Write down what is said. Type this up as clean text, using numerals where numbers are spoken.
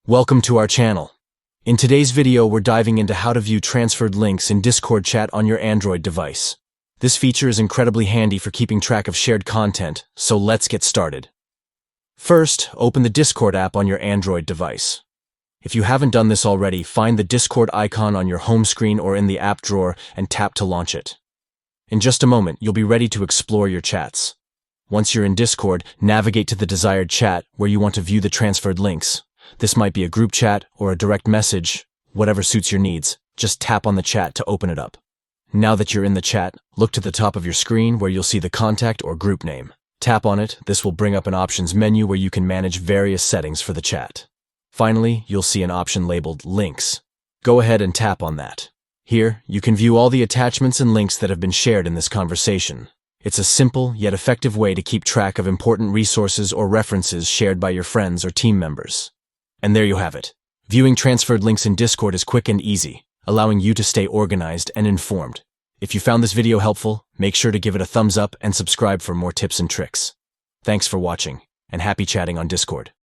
Welcome to our channel. In today's video, we're diving into how to view transferred links in Discord chat on your Android device. This feature is incredibly handy for keeping track of shared content, so let's get started. First, open the Discord app on your Android device. If you haven't done this already, find the Discord icon on your home screen or in the app drawer and tap to launch it. In just a moment, you'll be ready to explore your chats. Once you're in Discord, navigate to the desired chat where you want to view the transferred links. This might be a group chat or a direct message, whatever suits your needs. Just tap on the chat to open it up. Now that you're in the chat, look to the top of your screen where you'll see the contact or group name. Tap on it. This will bring up an options menu where you can manage various settings for the chat. Finally, you'll see an option labeled Links. Go ahead and tap on that. Here, you can view all the attachments and links that have been shared in this conversation. It's a simple yet effective way to keep track of important resources or references shared by your friends or team members. And there you have it. Viewing transferred links in Discord is quick and easy, allowing you to stay organized and informed. If you found this video helpful, make sure to give it a thumbs up and subscribe for more tips and tricks. Thanks for watching, and happy chatting on Discord.